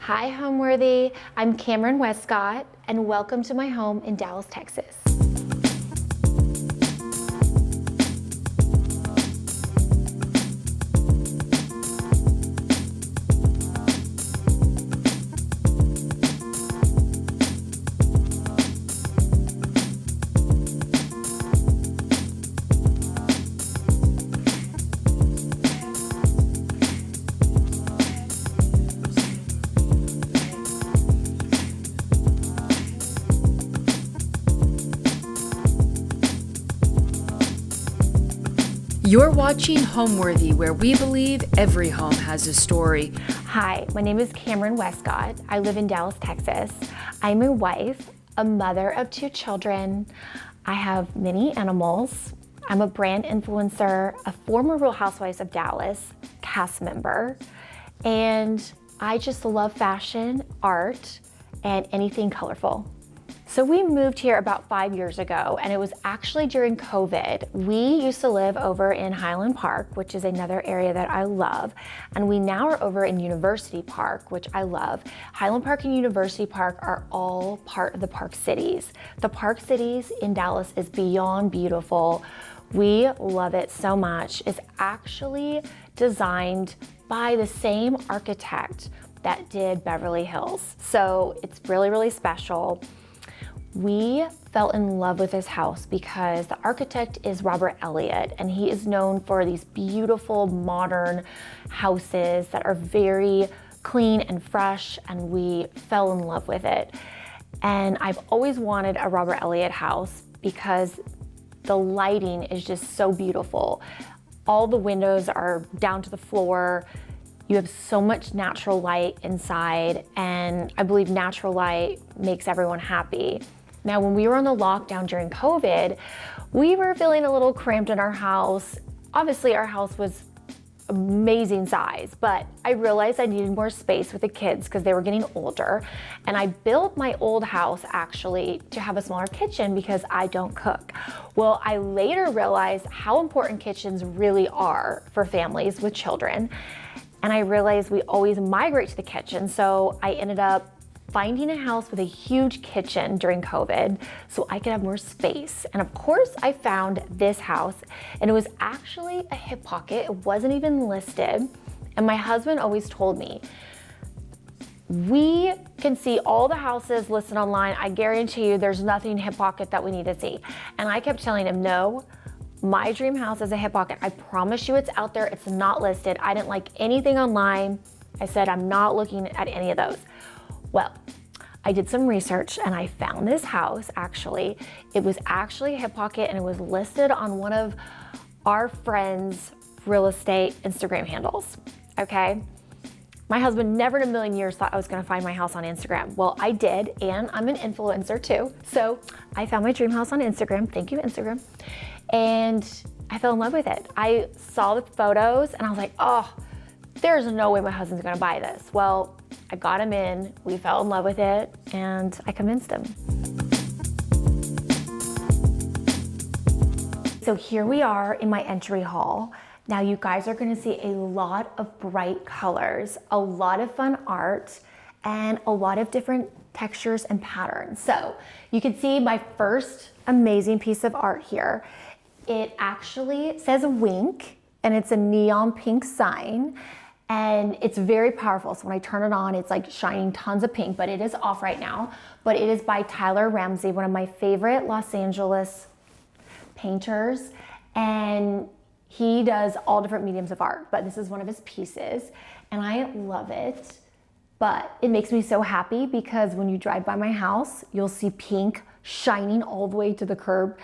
Hi, Homeworthy. I'm Kameron Westcott, and welcome to my home in Dallas, Texas. You're watching Homeworthy, where we believe every home has a story. Hi, my name is Kameron Westcott. I live in Dallas, Texas. I'm a wife, a mother of 2 children. I have many animals. I'm a brand influencer, a former Real Housewives of Dallas cast member, and I just love fashion, art, and anything colorful. So we moved here about 5 years ago, and it was actually during COVID. We used to live over in Highland Park, which is another area that I love, and we now are over in University Park, which I love. Highland Park and University Park are all part of the Park Cities. The Park Cities in Dallas is beyond beautiful. We love it so much. It's actually designed by the same architect that did Beverly Hills, so it's really, really special. We fell in love with this house because the architect is Robert Elliott, and he is known for these beautiful modern houses that are very clean and fresh, and we fell in love with it. And I've always wanted a Robert Elliott house because the lighting is just so beautiful. All the windows are down to the floor. You have so much natural light inside, and I believe natural light makes everyone happy. Now, when we were on the lockdown during COVID, we were feeling a little cramped in our house. Obviously, our house was amazing size, but I realized I needed more space with the kids because they were getting older. And I built my old house actually to have a smaller kitchen because I don't cook. Well, I later realized how important kitchens really are for families with children. And I realized we always migrate to the kitchen. So I ended up finding a house with a huge kitchen during COVID so I could have more space. And of course, I found this house, and it was actually a hip pocket. It wasn't even listed. And my husband always told me, we can see all the houses listed online. I guarantee you there's nothing hip pocket that we need to see. And I kept telling him, no, my dream house is a hip pocket. I promise you it's out there. It's not listed. I didn't like anything online. I said, I'm not looking at any of those. Well, I did some research and I found this house actually. It was actually a hip pocket, and it was listed on one of our friends' real estate Instagram handles, okay? My husband never in a million years thought I was gonna find my house on Instagram. Well, I did, and I'm an influencer too. So I found my dream house on Instagram. Thank you, Instagram. And I fell in love with it. I saw the photos and I was like, oh, there's no way my husband's gonna buy this. Well, I got him in, we fell in love with it, and I convinced him. So here we are in my entry hall. Now you guys are gonna see a lot of bright colors, a lot of fun art, and a lot of different textures and patterns. So you can see my first amazing piece of art here. It actually says wink, and it's a neon pink sign. And it's very powerful. So when I turn it on, it's like shining tons of pink, but it is off right now. But it is by Tyler Ramsey, one of my favorite Los Angeles painters. And he does all different mediums of art, but this is one of his pieces. And I love it. But it makes me so happy because when you drive by my house, you'll see pink shining all the way to the curb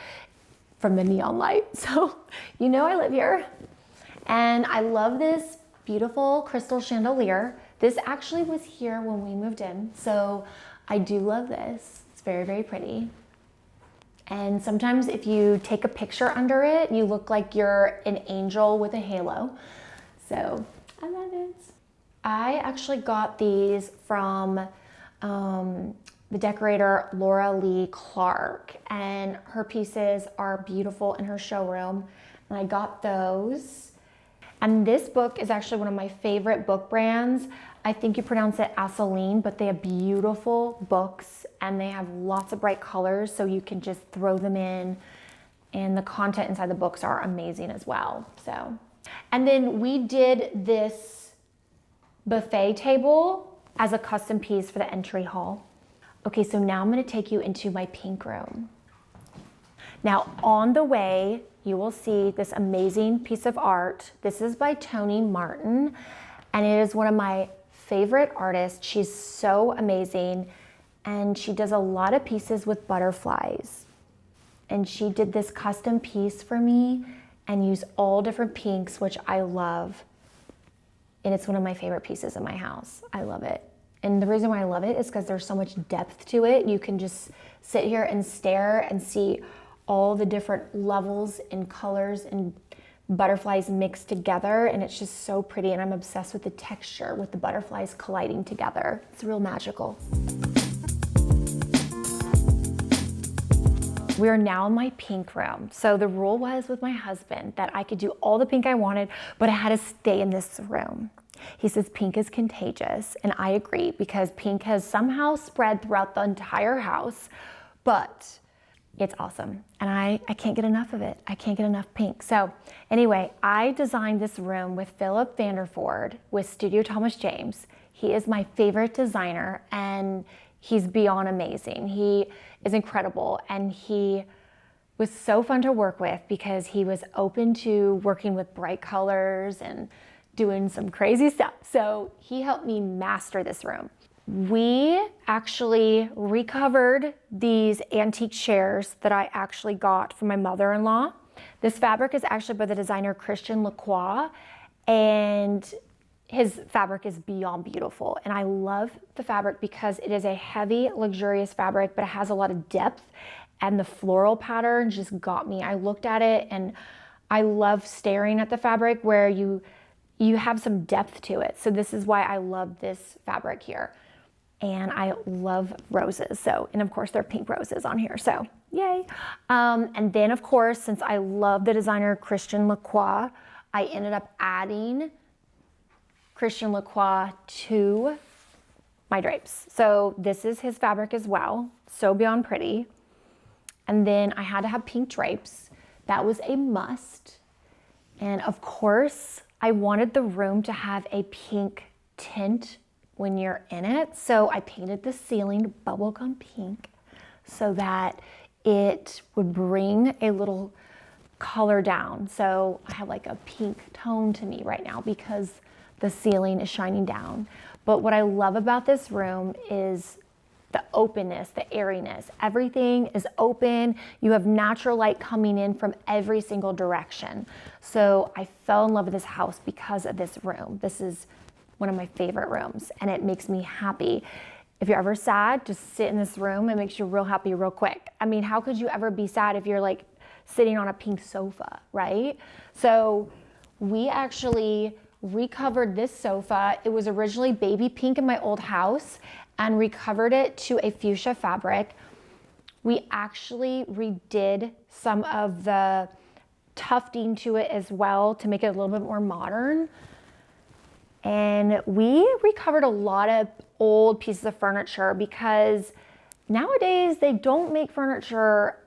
from the neon light. So you know I live here. And I love this beautiful crystal chandelier. This actually was here when we moved in, so I do love this. It's very, very pretty. And sometimes if you take a picture under it, you look like you're an angel with a halo. So I love it. I actually got these from the decorator Laura Lee Clark, and her pieces are beautiful in her showroom. And I got those. And this book is actually one of my favorite book brands. I think you pronounce it Asaline, but they have beautiful books and they have lots of bright colors, so you can just throw them in, and the content inside the books are amazing as well. So, and then we did this buffet table as a custom piece for the entry hall. Okay, so now I'm gonna take you into my pink room. Now on the way, you will see this amazing piece of art. This is by Toni Martin, and it is one of my favorite artists. She's so amazing, and she does a lot of pieces with butterflies. And she did this custom piece for me and used all different pinks, which I love. And it's one of my favorite pieces in my house. I love it. And the reason why I love it is because there's so much depth to it. You can just sit here and stare and see all the different levels and colors and butterflies mixed together, and it's just so pretty, and I'm obsessed with the texture with the butterflies colliding together. It's real magical. We are now in my pink room. So the rule was with my husband that I could do all the pink I wanted, but I had to stay in this room. He says pink is contagious, and I agree, because pink has somehow spread throughout the entire house, but it's awesome, and I can't get enough of it. I can't get enough pink. So anyway, I designed this room with Philip Vanderford with Studio Thomas James. He is my favorite designer, and he's beyond amazing. He is incredible, and he was so fun to work with because he was open to working with bright colors and doing some crazy stuff. So he helped me master this room. We actually recovered these antique chairs that I actually got from my mother-in-law. This fabric is actually by the designer Christian Lacroix, and his fabric is beyond beautiful. And I love the fabric because it is a heavy, luxurious fabric, but it has a lot of depth, and the floral pattern just got me. I looked at it and I love staring at the fabric where you have some depth to it. So this is why I love this fabric here. And I love roses. So, and of course there are pink roses on here, so yay. And then of course, since I love the designer Christian Lacroix, I ended up adding Christian Lacroix to my drapes. So this is his fabric as well, so beyond pretty. And then I had to have pink drapes. That was a must. And of course, I wanted the room to have a pink tint when you're in it. So I painted the ceiling bubblegum pink so that it would bring a little color down. So I have like a pink tone to me right now because the ceiling is shining down. But what I love about this room is the openness, the airiness. Everything is open. You have natural light coming in from every single direction. So I fell in love with this house because of this room. This is one of my favorite rooms, and it makes me happy. If you're ever sad, just sit in this room. It makes you real happy real quick. I mean, how could you ever be sad if you're like sitting on a pink sofa, right? So we actually recovered this sofa. It was originally baby pink in my old house, and recovered it to a fuchsia fabric. We actually redid some of the tufting to it as well to make it a little bit more modern. And we recovered a lot of old pieces of furniture because nowadays they don't make furniture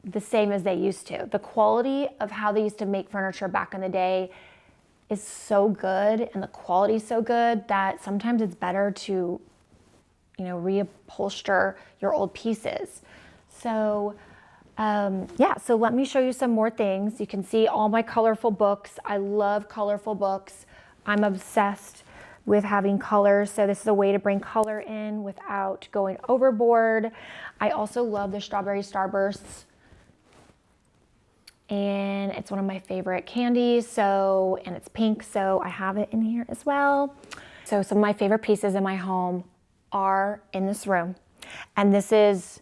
the same as they used to. The quality of how they used to make furniture back in the day is so good, and the quality is so good that sometimes it's better to, reupholster your old pieces. So so let me show you some more things. You can see all my colorful books. I love colorful books. I'm obsessed with having colors, so this is a way to bring color in without going overboard. I also love the Strawberry Starbursts, and it's one of my favorite candies, and it's pink, so I have it in here as well. So some of my favorite pieces in my home are in this room, and this is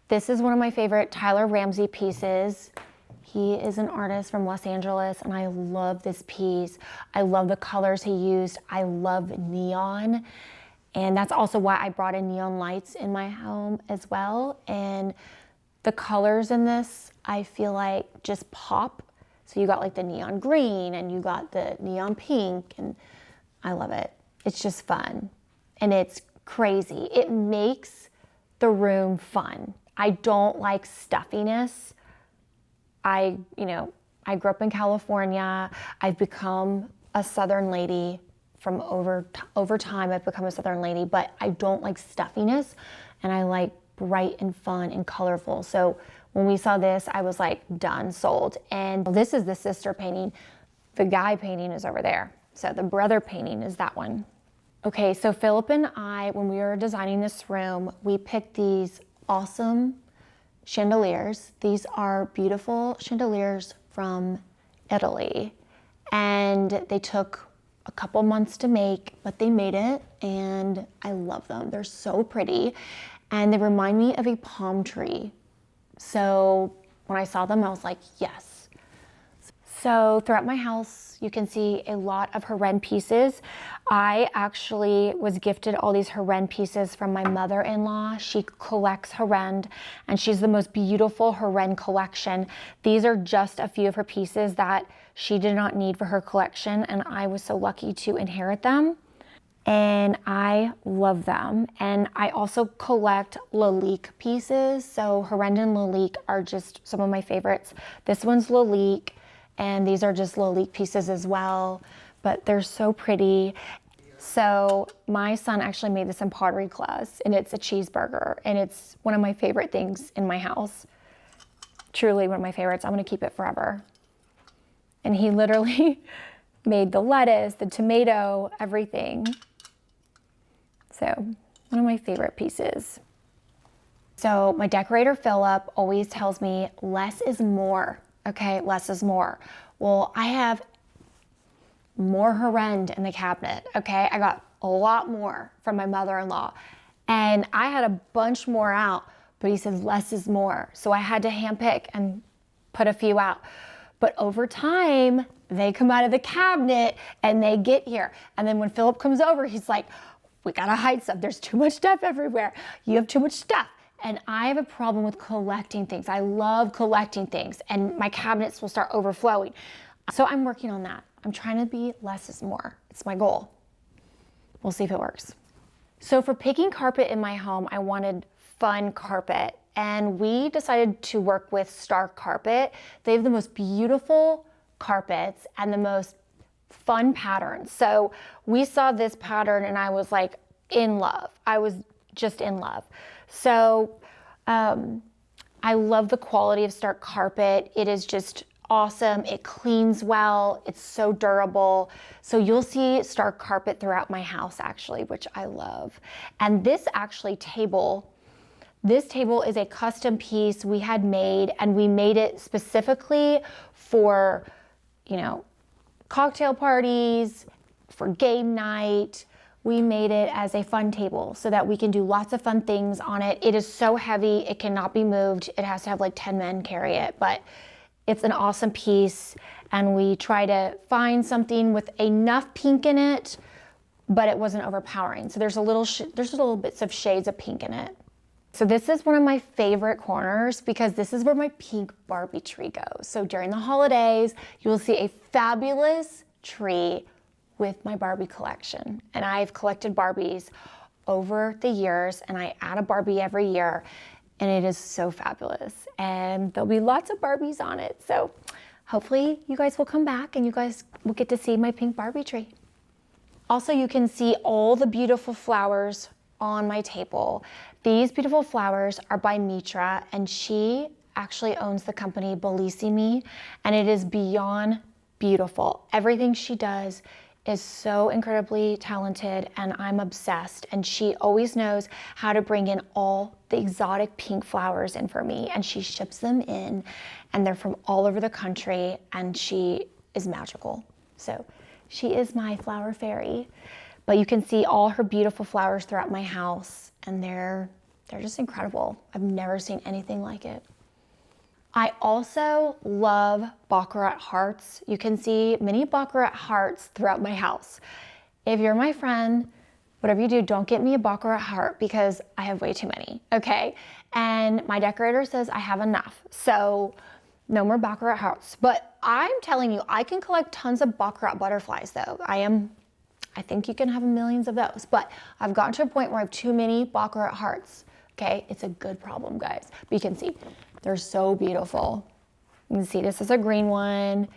one of my favorite Tyler Ramsey pieces. He is an artist from Los Angeles, and I love this piece. I love the colors he used. I love neon, and that's also why I brought in neon lights in my home as well. And the colors in this, I feel like just pop So you got like the neon green and you got the neon pink, and I love it. It's just fun and it's crazy. It makes the room fun. I don't like stuffiness. I grew up in California. I've become a Southern lady from over time. I've become a Southern lady, but I don't like stuffiness, and I like bright and fun and colorful. So when we saw this, I was like, done, sold. And this is the sister painting. The guy painting is over there. So the brother painting is that one. Okay, so Philip and I, when we were designing this room, we picked these awesome chandeliers. These are beautiful chandeliers from Italy, and they took a couple months to make, but they made it, and I love them. They're so pretty, and they remind me of a palm tree. So when I saw them, I was like, yes. So throughout my house, you can see a lot of Homeworthy pieces. I actually was gifted all these Homeworthy pieces from my mother-in-law. She collects Homeworthy, and she's the most beautiful Homeworthy collection. These are just a few of her pieces that she did not need for her collection, and I was so lucky to inherit them. And I love them. And I also collect Lalique pieces. So Homeworthy and Lalique are just some of my favorites. This one's Lalique, and these are just Lalique pieces as well, but they're so pretty. So my son actually made this in pottery class, and it's a cheeseburger, and it's one of my favorite things in my house. Truly one of my favorites. I'm gonna keep it forever. And he literally made the lettuce, the tomato, everything. So one of my favorite pieces. So my decorator Philip always tells me less is more. Okay, less is more. Well, I have more Homeworthy in the cabinet. Okay, I got a lot more from my mother-in-law, and I had a bunch more out, but he says less is more. So I had to handpick and put a few out. But over time, they come out of the cabinet and they get here. And then when Philip comes over, he's like, we gotta hide stuff. There's too much stuff everywhere. You have too much stuff. And I have a problem with collecting things. I love collecting things, and my cabinets will start overflowing. So I'm working on that. I'm trying to be less is more. It's my goal. We'll see if it works. So for picking carpet in my home, I wanted fun carpet, and we decided to work with Stark Carpet. They have the most beautiful carpets and the most fun patterns. So we saw this pattern and I was like in love. I was just in love. So I love the quality of Stark Carpet. It is just awesome. It cleans well. It's so durable. So you'll see Stark Carpet throughout my house actually, which I love. And this table is a custom piece we had made, and we made it specifically for, cocktail parties, for game night. We made it as a fun table so that we can do lots of fun things on it. It is so heavy, it cannot be moved. It has to have like 10 men carry it, but it's an awesome piece. And we try to find something with enough pink in it, but it wasn't overpowering. So there's little bits of shades of pink in it. So this is one of my favorite corners because this is where my pink Barbie tree goes. So during the holidays, you will see a fabulous tree with my Barbie collection. And I've collected Barbies over the years, and I add a Barbie every year, and it is so fabulous. And there'll be lots of Barbies on it. So hopefully you guys will come back and you guys will get to see my pink Barbie tree. Also, you can see all the beautiful flowers on my table. These beautiful flowers are by Mitra, and she actually owns the company Bellissimi, and it is beyond beautiful. Everything she does is so incredibly talented, and I'm obsessed. And she always knows how to bring in all the exotic pink flowers in for me, and she ships them in, and they're from all over the country, and she is magical. So she is my flower fairy. But you can see all her beautiful flowers throughout my house, and they're just incredible. I've never seen anything like it. I also love Baccarat hearts. You can see many Baccarat hearts throughout my house. If you're my friend, whatever you do, don't get me a Baccarat heart because I have way too many, okay? And my decorator says I have enough. So No more baccarat hearts. But I'm telling you, I can collect tons of baccarat butterflies though. I think you can have millions of those, but I've gotten to a point where I have too many baccarat hearts. Okay, it's a good problem, guys. But you can see, they're so beautiful. You can see this is a green one,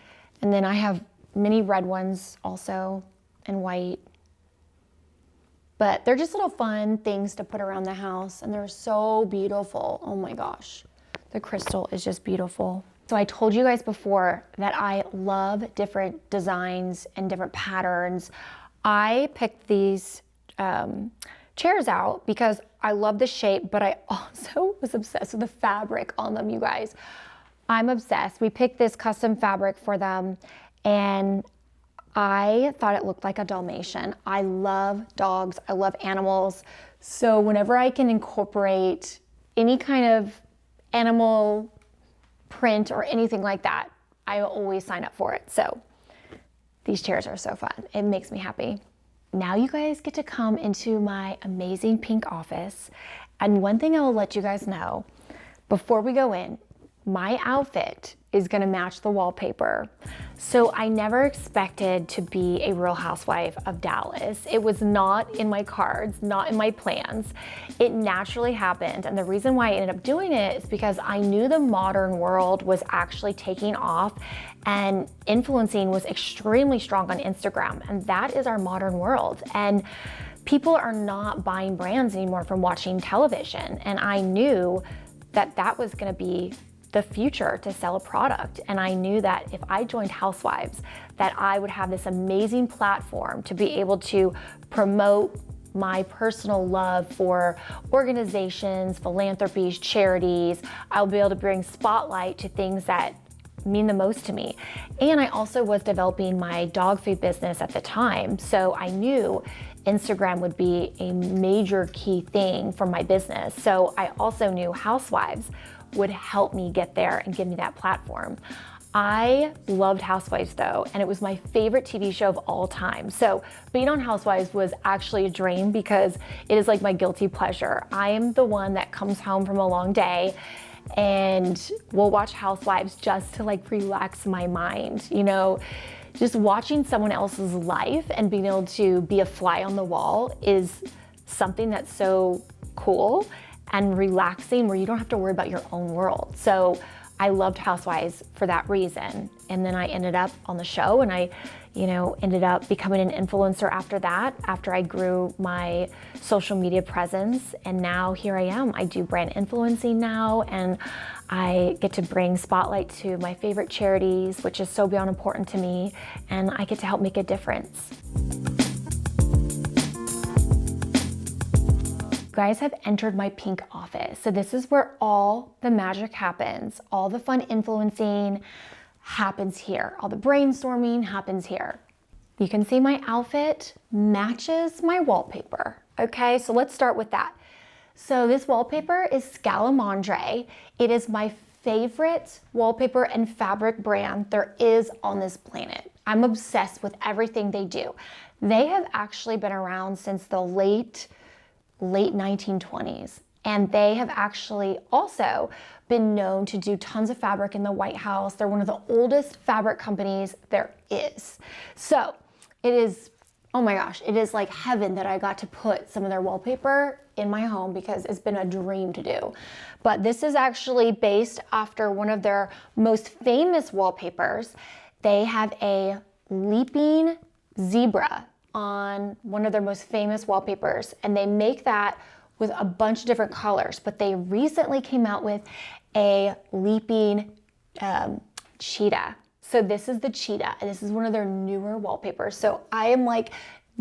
and then I have many red ones also, and white. But they're just little fun things to put around the house, and they're so beautiful. Oh my gosh, the crystal is just beautiful. So I told you guys before that I love different designs and different patterns. I picked these chairs out because I love the shape, but I also was obsessed with the fabric on them, you guys. I'm obsessed. We picked this custom fabric for them, and I thought it looked like a Dalmatian. I love dogs, I love animals. So whenever I can incorporate any kind of animal print or anything like that, I always sign up for it. So these chairs are so fun. It makes me happy. Now you guys get to come into my amazing pink office. And one thing I will let you guys know before we go in, my outfit is gonna match the wallpaper. So I never expected to be a Real Housewife of Dallas. It was not in my cards, not in my plans. It naturally happened. And the reason why I ended up doing it is because I knew the modern world was actually taking off, and influencing was extremely strong on Instagram. And that is our modern world. And people are not buying brands anymore from watching television. And I knew that that was gonna be the future to sell a product. And I knew that if I joined Housewives, that I would have this amazing platform to be able to promote my personal love for organizations, philanthropies, charities. I'll be able to bring spotlight to things that mean the most to me. And I also was developing my dog food business at the time. So I knew Instagram would be a major key thing for my business. So I also knew Housewives would help me get there and give me that platform. I loved Housewives though, and it was my favorite TV show of all time. So being on Housewives was actually a dream because it is like my guilty pleasure. I am the one that comes home from a long day and will watch Housewives just to like relax my mind, you know. Just watching someone else's life and being able to be a fly on the wall is something that's so cool and relaxing, where you don't have to worry about your own world. So I loved Housewives for that reason. And then I ended up on the show, and I, ended up becoming an influencer after that, after I grew my social media presence. And now here I am. I do brand influencing now, and I get to bring spotlight to my favorite charities, which is so beyond important to me, and I get to help make a difference. You guys have entered my pink office. So this is where all the magic happens. All the fun influencing happens here. All the brainstorming happens here. You can see my outfit matches my wallpaper. Okay, so let's start with that. So this wallpaper is Scalamandre. It is my favorite wallpaper and fabric brand there is on this planet. I'm obsessed with everything they do. They have actually been around since the late 1920s. And they have actually also been known to do tons of fabric in the White House. They're one of the oldest fabric companies there is. So it is, oh my gosh, it is like heaven that I got to put some of their wallpaper in my home because it's been a dream to do. But this is actually based after one of their most famous wallpapers. They have a leaping zebra on one of their most famous wallpapers, and they make that with a bunch of different colors, but they recently came out with a leaping cheetah. So this is the cheetah, and this is one of their newer wallpapers. So I am like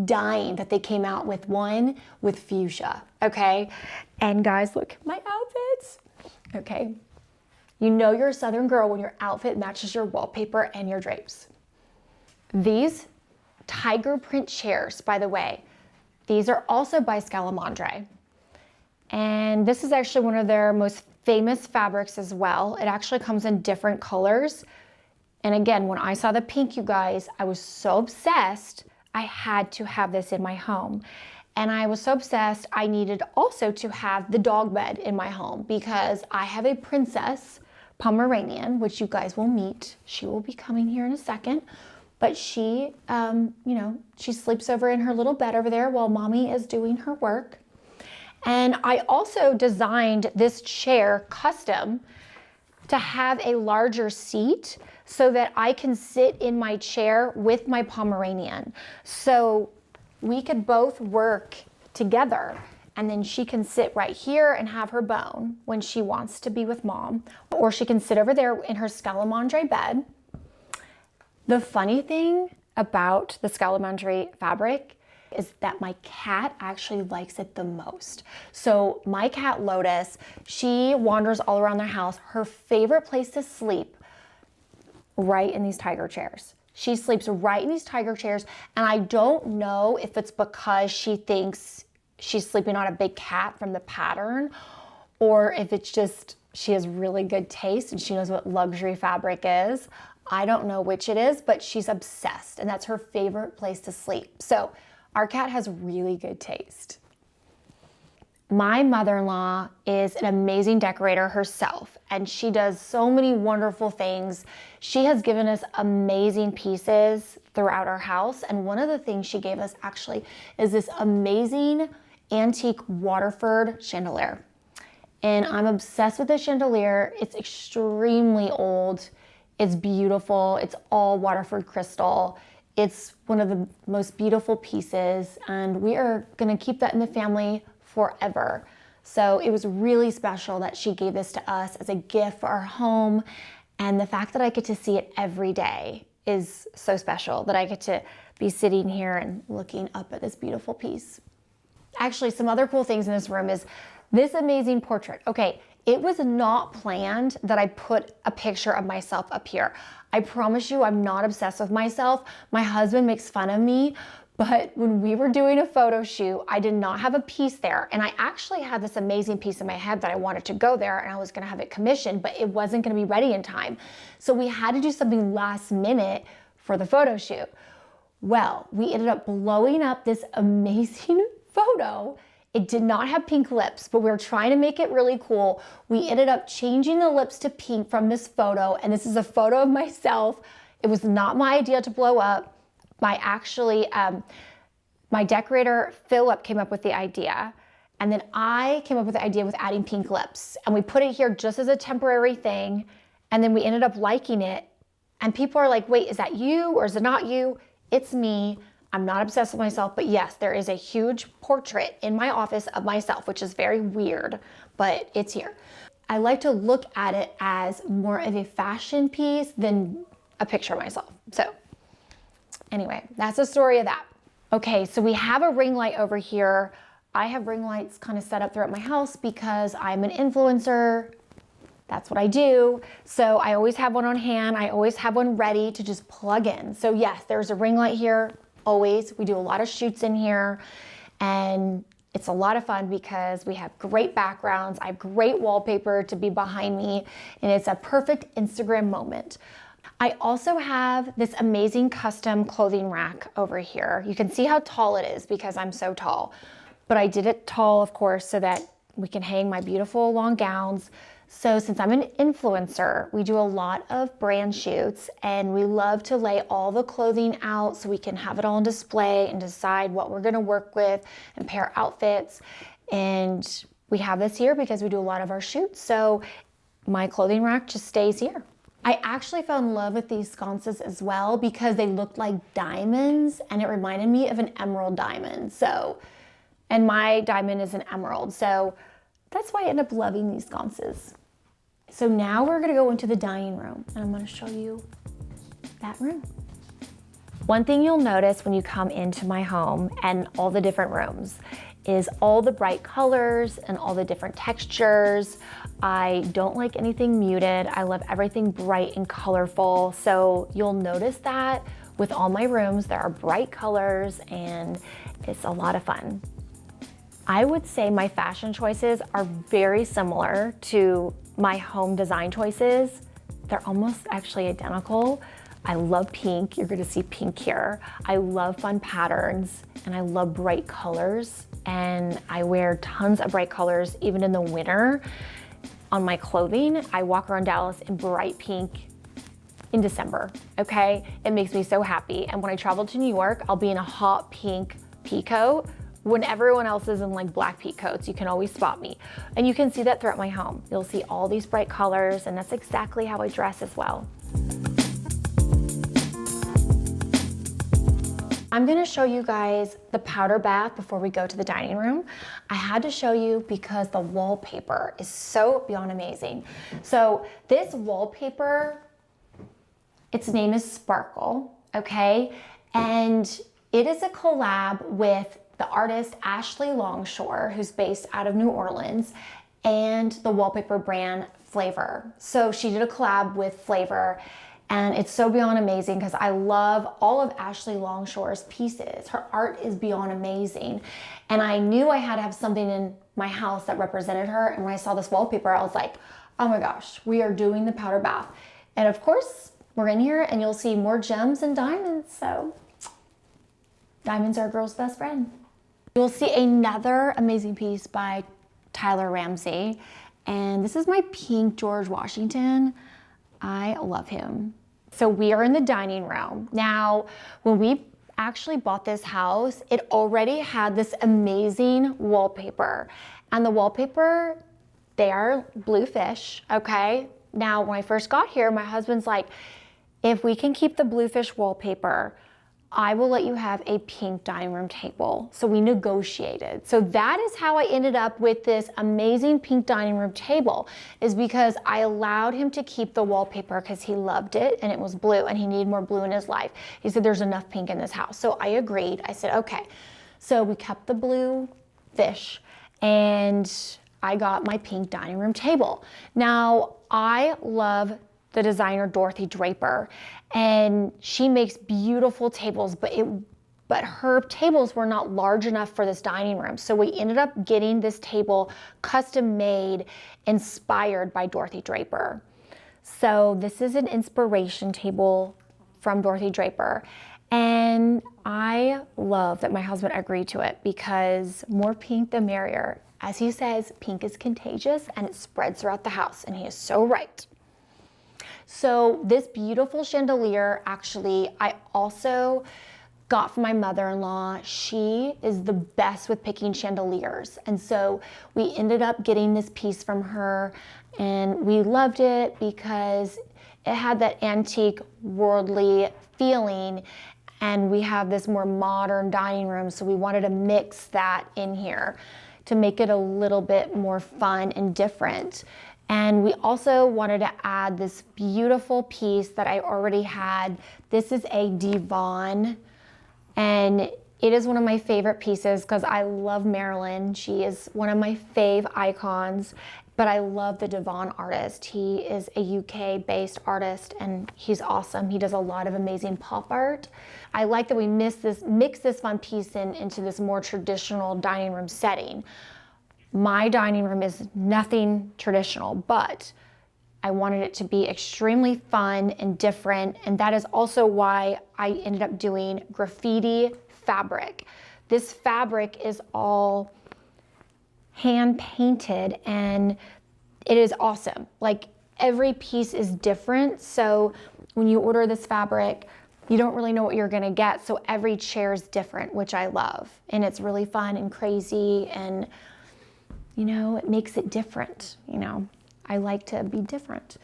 dying that they came out with one with fuchsia, okay? And guys, look at my outfits, okay? You know you're a Southern girl when your outfit matches your wallpaper and your drapes. These tiger print chairs, by the way, these are also by Scalamandre. And this is actually one of their most famous fabrics as well. It actually comes in different colors. And again, when I saw the pink, you guys, I was so obsessed. I had to have this in my home. And I was so obsessed, I needed also to have the dog bed in my home because I have a princess Pomeranian, which you guys will meet. She will be coming here in a second. But she, she sleeps over in her little bed over there while mommy is doing her work. And I also designed this chair custom to have a larger seat so that I can sit in my chair with my Pomeranian. So we could both work together, and then she can sit right here and have her bone when she wants to be with mom, or she can sit over there in her Scalamandre bed. The funny thing about the Scalamandre fabric is that my cat actually likes it the most. So my cat Lotus, she wanders all around the house. Her favorite place to sleep, right in these tiger chairs. She sleeps right in these tiger chairs, and I don't know if it's because she thinks she's sleeping on a big cat from the pattern, or if it's just she has really good taste and she knows what luxury fabric is. I don't know which it is, but she's obsessed, and that's her favorite place to sleep. So our cat has really good taste. My mother-in-law is an amazing decorator herself, and she does so many wonderful things. She has given us amazing pieces throughout our house, and one of the things she gave us actually is this amazing antique Waterford chandelier. And I'm obsessed with this chandelier. It's extremely old. It's beautiful. It's all Waterford crystal. It's one of the most beautiful pieces, and we are gonna keep that in the family forever. So it was really special that she gave this to us as a gift for our home, and the fact that I get to see it every day is so special, that I get to be sitting here and looking up at this beautiful piece. Actually, some other cool things in this room is this amazing portrait. Okay, it was not planned that I put a picture of myself up here. I promise you, I'm not obsessed with myself. My husband makes fun of me, but when we were doing a photo shoot, I did not have a piece there. And I actually had this amazing piece in my head that I wanted to go there, and I was gonna have it commissioned, but it wasn't gonna be ready in time. So we had to do something last minute for the photo shoot. Well, we ended up blowing up this amazing photo. It did not have pink lips, but we were trying to make it really cool. We ended up changing the lips to pink from this photo, and this is a photo of myself. It was not my idea to blow up. My decorator, Philip, came up with the idea, and then I came up with the idea with adding pink lips, and we put it here just as a temporary thing, and then we ended up liking it, and people are like, wait, is that you or is it not you? It's me. I'm not obsessed with myself, but yes, there is a huge portrait in my office of myself, which is very weird, but it's here. I like to look at it as more of a fashion piece than a picture of myself. So anyway, that's the story of that. Okay, so we have a ring light over here. I have ring lights kind of set up throughout my house because I'm an influencer. That's what I do. So I always have one on hand. I always have one ready to just plug in. So yes, there's a ring light here. Always. We do a lot of shoots in here, and it's a lot of fun because we have great backgrounds. I have great wallpaper to be behind me, and it's a perfect Instagram moment. I also have this amazing custom clothing rack over here. You can see how tall it is because I'm so tall, but I did it tall, of course, so that we can hang my beautiful long gowns. So since I'm an influencer, we do a lot of brand shoots, and we love to lay all the clothing out so we can have it all on display and decide what we're gonna work with and pair outfits. And we have this here because we do a lot of our shoots. So my clothing rack just stays here. I actually fell in love with these sconces as well because they looked like diamonds, and it reminded me of an emerald diamond. So, and my diamond is an emerald. So that's why I end up loving these sconces. So now we're gonna go into the dining room, and I'm gonna show you that room. One thing you'll notice when you come into my home and all the different rooms is all the bright colors and all the different textures. I don't like anything muted. I love everything bright and colorful. So you'll notice that with all my rooms, there are bright colors, and it's a lot of fun. I would say my fashion choices are very similar to my home design choices. They're almost actually identical. I love pink. You're gonna see pink here. I love fun patterns, and I love bright colors, and I wear tons of bright colors even in the winter. on my clothing. I walk around Dallas in bright pink in December, okay? It makes me so happy. And when I travel to New York, I'll be in a hot pink peacoat when everyone else is in like black peacoats. You can always spot me. And you can see that throughout my home. You'll see all these bright colors, and that's exactly how I dress as well. I'm gonna show you guys the powder bath before we go to the dining room. I had to show you because the wallpaper is so beyond amazing. So this wallpaper, its name is Sparkle, okay? And it is a collab with the artist Ashley Longshore, who's based out of New Orleans, and the wallpaper brand Flavor. So she did a collab with Flavor, and it's so beyond amazing because I love all of Ashley Longshore's pieces. Her art is beyond amazing. And I knew I had to have something in my house that represented her. And when I saw this wallpaper, I was like, oh my gosh, we are doing the powder bath. And of course, we're in here and you'll see more gems and diamonds. So diamonds are a girl's best friend. You'll see another amazing piece by Tyler Ramsey. And this is my pink George Washington. I love him. So we are in the dining room. Now, when we actually bought this house, it already had this amazing wallpaper. And the wallpaper, they are blue fish, okay? Now, when I first got here, my husband's like, if we can keep the blue fish wallpaper, I will let you have a pink dining room table. So we negotiated. So that is how I ended up with this amazing pink dining room table, is because I allowed him to keep the wallpaper because he loved it and it was blue and he needed more blue in his life. He said, there's enough pink in this house. So I agreed. I said, okay. So we kept the blue fish and I got my pink dining room table. Now, I love the designer Dorothy Draper, and she makes beautiful tables, but her tables were not large enough for this dining room. So we ended up getting this table custom made, inspired by Dorothy Draper. So this is an inspiration table from Dorothy Draper. And I love that my husband agreed to it because more pink the merrier. As he says, pink is contagious and it spreads throughout the house, and he is so right. So this beautiful chandelier, actually, I also got from my mother-in-law. She is the best with picking chandeliers. And so we ended up getting this piece from her, and we loved it because it had that antique, worldly feeling, and we have this more modern dining room. So we wanted to mix that in here to make it a little bit more fun and different. And we also wanted to add this beautiful piece that I already had. This is a divan, and it is one of my favorite pieces because I love Marilyn. She is one of my fave icons, but I love the divan artist. He is a UK-based artist, and he's awesome. He does a lot of amazing pop art. I like that we mix this fun piece into this more traditional dining room setting. My dining room is nothing traditional, but I wanted it to be extremely fun and different, and that is also why I ended up doing graffiti fabric. This fabric is all hand painted, and it is awesome. Like, every piece is different, so when you order this fabric, you don't really know what you're gonna get, so every chair is different, which I love, and it's really fun and crazy, and you know, it makes it different. You know, I like to be different.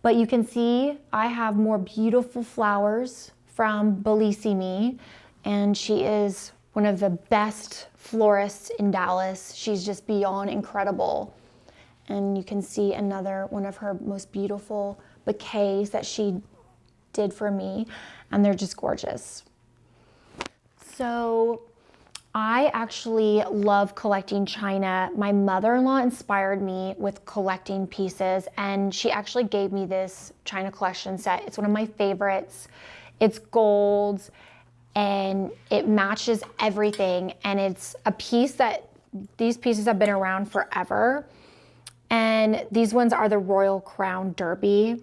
But you can see I have more beautiful flowers from Bellissimi, and she is one of the best florists in Dallas. She's just beyond incredible. And you can see another one of her most beautiful bouquets that she did for me, and they're just gorgeous. So I actually love collecting china. My mother-in-law inspired me with collecting pieces, and she actually gave me this china collection set. It's one of my favorites. It's gold, and it matches everything, and it's a piece that, these pieces have been around forever, and these ones are the Royal Crown Derby,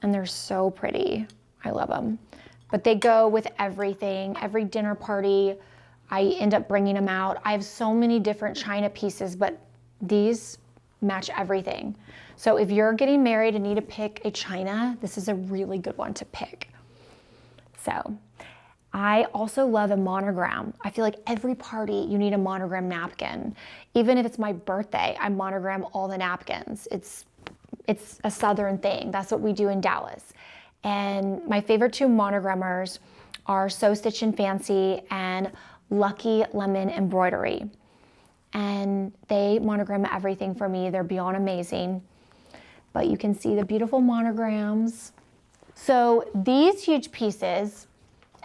and they're so pretty. I love them. But they go with everything, every dinner party. I end up bringing them out. I have so many different china pieces, but these match everything. So if you're getting married and need to pick a china, this is a really good one to pick. So I also love a monogram. I feel like every party you need a monogram napkin. Even if it's my birthday, I monogram all the napkins. It's a Southern thing. That's what we do in Dallas. And my favorite two monogrammers are So Stitch and Fancy and Lucky Lemon Embroidery. And they monogram everything for me. They're beyond amazing. But you can see the beautiful monograms. So these huge pieces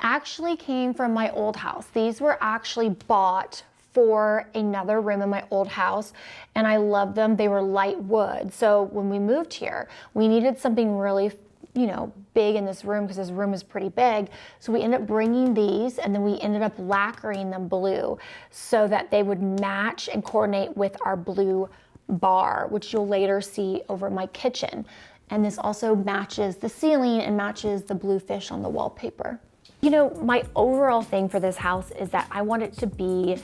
actually came from my old house. These were actually bought for another room in my old house, and I love them. They were light wood. So when we moved here, we needed something really, big in this room because this room is pretty big. So we ended up bringing these, and then we ended up lacquering them blue so that they would match and coordinate with our blue bar, which you'll later see over my kitchen. And this also matches the ceiling and matches the blue fish on the wallpaper. My overall thing for this house is that I want it to be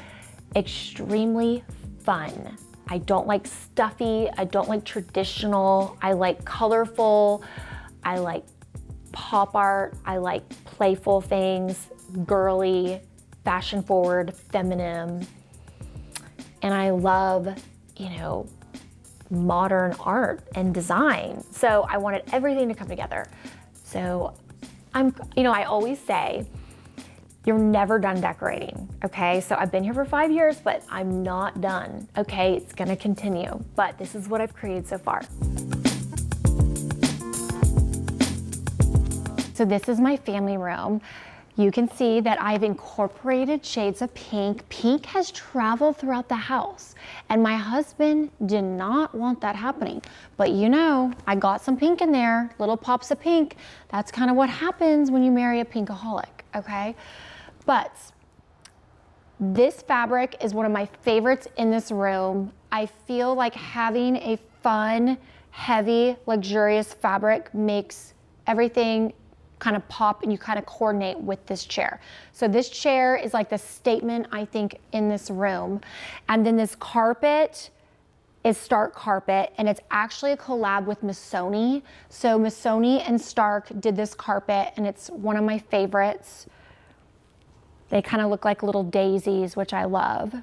extremely fun. I don't like stuffy, I don't like traditional, I like colorful, I like pop art, I like playful things, girly, fashion forward, feminine, and I love, modern art and design. So I wanted everything to come together. So I always say, you're never done decorating, okay? So I've been here for 5 years, but I'm not done, okay? It's gonna continue, but this is what I've created so far. So this is my family room. You can see that I've incorporated shades of pink. Pink has traveled throughout the house, and my husband did not want that happening. But I got some pink in there, little pops of pink. That's kind of what happens when you marry a pinkaholic, okay? But this fabric is one of my favorites in this room. I feel like having a fun, heavy, luxurious fabric makes everything kind of pop, and you kind of coordinate with this chair. So this chair is like the statement, I think, in this room. And then this carpet is Stark carpet, and it's actually a collab with Missoni. So Missoni and Stark did this carpet, and it's one of my favorites. They kind of look like little daisies, which I love.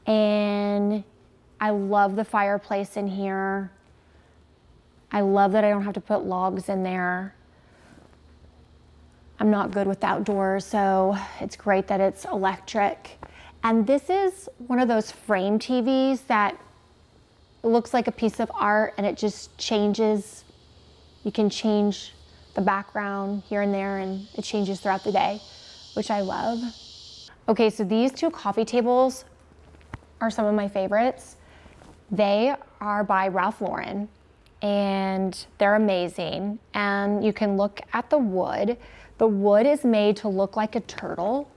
And I love the fireplace in here. I love that I don't have to put logs in there. I'm not good with outdoors, so it's great that it's electric. And this is one of those frame TVs that looks like a piece of art, and it just changes. You can change the background here and there, and it changes throughout the day, which I love. Okay, so these two coffee tables are some of my favorites. They are by Ralph Lauren, and they're amazing. And you can look at the wood. The wood is made to look like a turtle.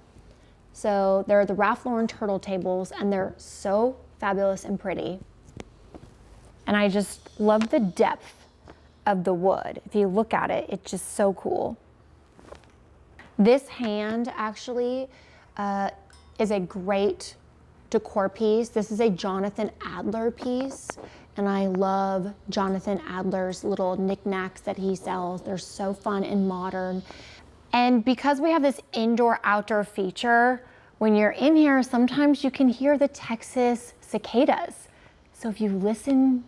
So they're the Ralph Lauren turtle tables, and they're so fabulous and pretty. And I just love the depth of the wood. If you look at it, it's just so cool. This hand actually is a great decor piece. This is a Jonathan Adler piece, and I love Jonathan Adler's little knickknacks that he sells. They're so fun and modern. And because we have this indoor-outdoor feature, when you're in here, sometimes you can hear the Texas cicadas. So if you listen,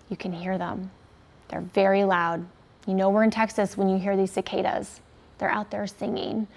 you can hear them. They're very loud. We're in Texas when you hear these cicadas. They're out there singing.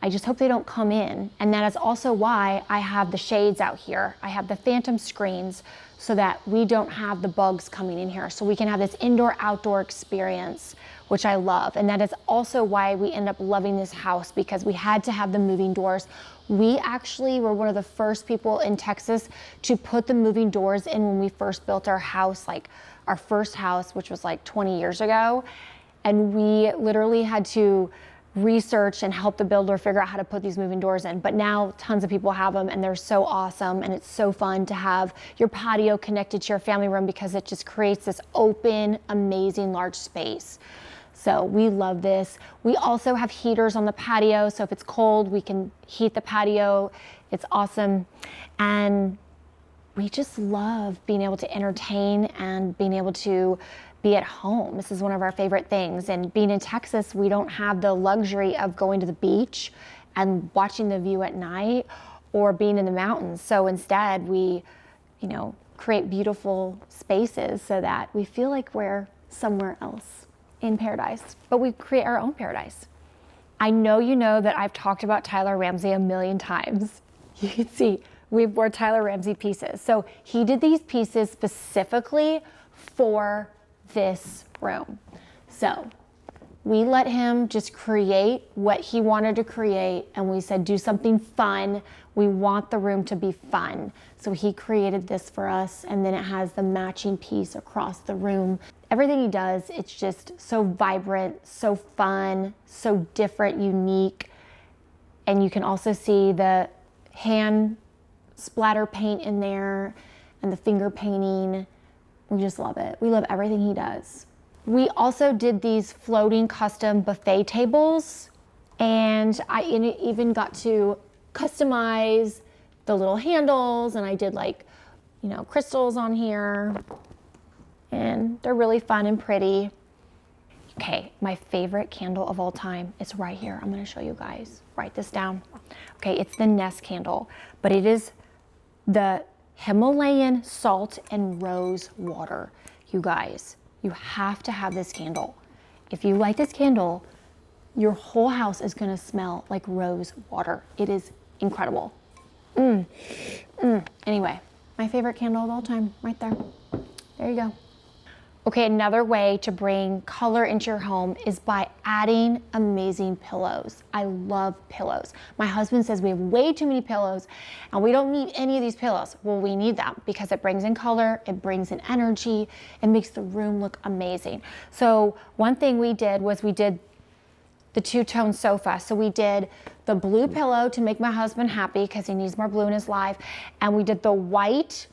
I just hope they don't come in. And that is also why I have the shades out here. I have the phantom screens so that we don't have the bugs coming in here. So we can have this indoor-outdoor experience, which I love. And that is also why we end up loving this house, because we had to have the moving doors. We actually were one of the first people in Texas to put the moving doors in when we first built our house, like our first house, which was like 20 years ago. And we literally had to research and help the builder figure out how to put these moving doors in. But now tons of people have them, and they're so awesome, and it's so fun to have your patio connected to your family room because it just creates this open, amazing, large space. So we love this. We also have heaters on the patio, so if it's cold, we can heat the patio. It's awesome. And we just love being able to entertain and being able to be at home. This is one of our favorite things. And being in Texas, we don't have the luxury of going to the beach and watching the view at night or being in the mountains. So instead we, create beautiful spaces so that we feel like we're somewhere else in paradise, but we create our own paradise. I know you know that I've talked about Tyler Ramsey a million times. You can see we wore Tyler Ramsey pieces. So he did these pieces specifically for this room. So we let him just create what he wanted to create, and we said, do something fun. We want the room to be fun. So he created this for us, and then it has the matching piece across the room. Everything he does, it's just so vibrant, so fun, so different, unique. And you can also see the hand splatter paint in there and the finger painting. We just love it. We love everything he does. We also did these floating custom buffet tables, and I even got to customize the little handles, and I did crystals on here, and they're really fun and pretty. Okay, my favorite candle of all time is right here. I'm gonna show you guys. Write this down. Okay, it's the Nest candle, but it is the Himalayan salt and rose water. You guys, you have to have this candle. If you light this candle, your whole house is gonna smell like rose water. It is incredible. Anyway, my favorite candle of all time, right there. There you go. Okay, another way to bring color into your home is by adding amazing pillows. I love pillows. My husband says we have way too many pillows and we don't need any of these pillows. Well, we need them because it brings in color, it brings in energy, it makes the room look amazing. So one thing we did was we did the two-tone sofa. So we did the blue pillow to make my husband happy because he needs more blue in his life, and we did the white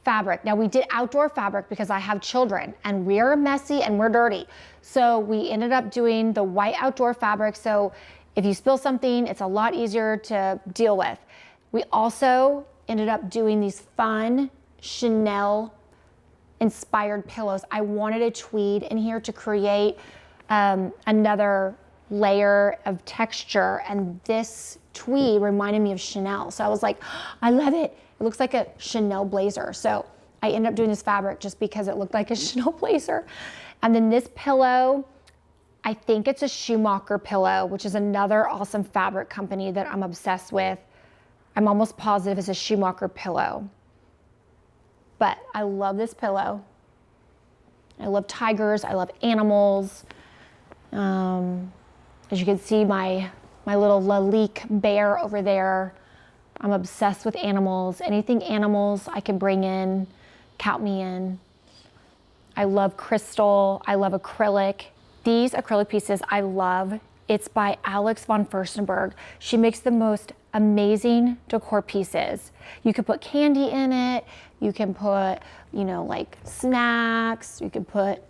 fabric. Now we did outdoor fabric because I have children and we're messy and we're dirty. So we ended up doing the white outdoor fabric. So if you spill something, it's a lot easier to deal with. We also ended up doing these fun Chanel inspired pillows. I wanted a tweed in here to create another layer of texture, and this tweed reminded me of Chanel. So I was like, I love it. It looks like a Chanel blazer. So I ended up doing this fabric just because it looked like a Chanel blazer. And then this pillow, I think it's a Schumacher pillow, which is another awesome fabric company that I'm obsessed with. I'm almost positive it's a Schumacher pillow. But I love this pillow. I love tigers, I love animals. As you can see, my little Lalique bear over there. I'm obsessed with animals. Anything animals I can bring in, count me in. I love crystal. I love acrylic. These acrylic pieces I love. It's by Alex von Furstenberg. She makes the most amazing decor pieces. You could put candy in it. You can put, like snacks. You can put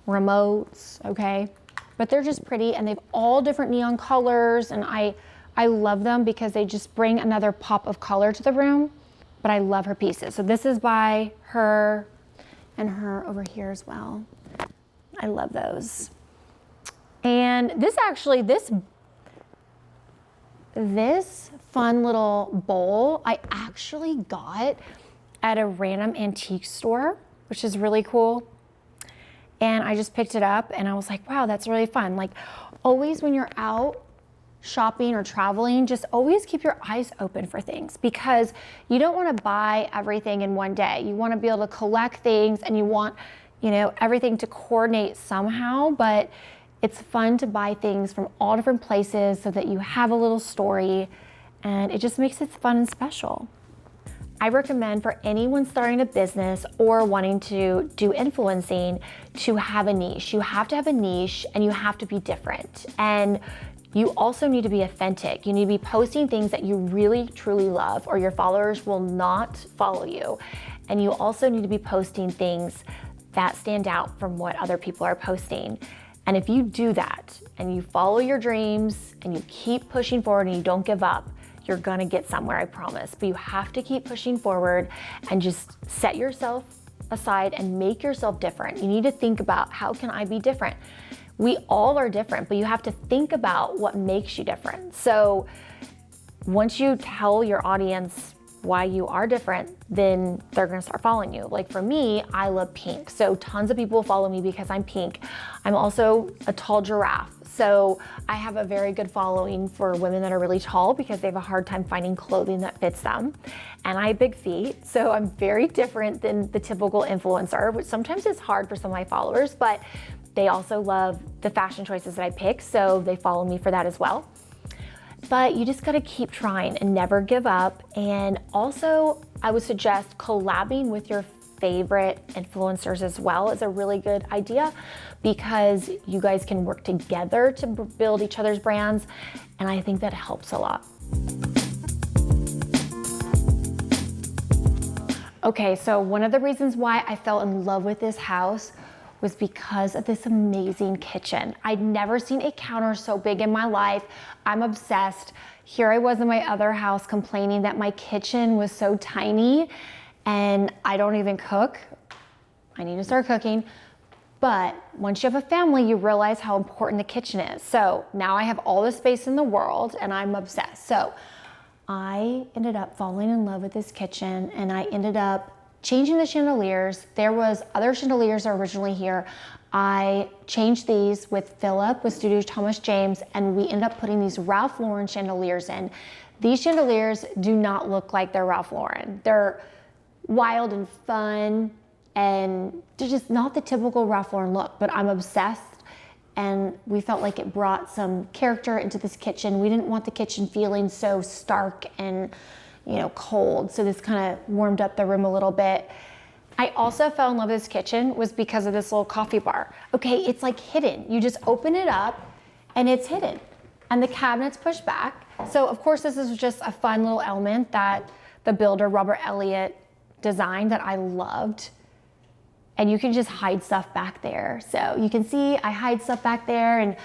remotes, okay? But they're just pretty, and they've all different neon colors, and I love them because they just bring another pop of color to the room, but I love her pieces. So this is by her and her over here as well. I love those. And this fun little bowl I actually got at a random antique store, which is really cool. And I just picked it up and I was like, wow, that's really fun. Like always when you're out shopping or traveling, just always keep your eyes open for things, because you don't want to buy everything in one day. You want to be able to collect things, and you want, everything to coordinate somehow, but it's fun to buy things from all different places so that you have a little story, and it just makes it fun and special. I recommend for anyone starting a business or wanting to do influencing to have a niche. You have to have a niche, and you have to be different. And you also need to be authentic. You need to be posting things that you really, truly love, or your followers will not follow you. And you also need to be posting things that stand out from what other people are posting. And if you do that, and you follow your dreams, and you keep pushing forward, and you don't give up, you're gonna get somewhere, I promise. But you have to keep pushing forward and just set yourself aside and make yourself different. You need to think about, how can I be different? We all are different, but you have to think about what makes you different. So once you tell your audience why you are different, then they're gonna start following you. Like for me, I love pink. So tons of people follow me because I'm pink. I'm also a tall giraffe. So I have a very good following for women that are really tall because they have a hard time finding clothing that fits them. And I have big feet, so I'm very different than the typical influencer, which sometimes is hard for some of my followers, but they also love the fashion choices that I pick, so they follow me for that as well. But you just gotta keep trying and never give up. And also, I would suggest collabing with your favorite influencers as well is a really good idea, because you guys can work together to build each other's brands, and I think that helps a lot. Okay, so one of the reasons why I fell in love with this house was because of this amazing kitchen. I'd never seen a counter so big in my life. I'm obsessed. Here I was in my other house complaining that my kitchen was so tiny and I don't even cook. I need to start cooking. But once you have a family, you realize how important the kitchen is. So now I have all the space in the world and I'm obsessed. So I ended up falling in love with this kitchen, and I ended up changing the chandeliers. There was other chandeliers that were originally here. I changed these with Philip, with Studio Thomas James, and we ended up putting these Ralph Lauren chandeliers in. These chandeliers do not look like they're Ralph Lauren. They're wild and fun, and they're just not the typical Ralph Lauren look, but I'm obsessed. And we felt like it brought some character into this kitchen. We didn't want the kitchen feeling so stark and, cold. So this kind of warmed up the room a little bit. I also fell in love with this kitchen was because of this little coffee bar. Okay, it's like hidden. You just open it up and it's hidden. And the cabinets push back. So of course this is just a fun little element that the builder, Robert Elliott, designed that I loved. And you can just hide stuff back there. So you can see I hide stuff back there, and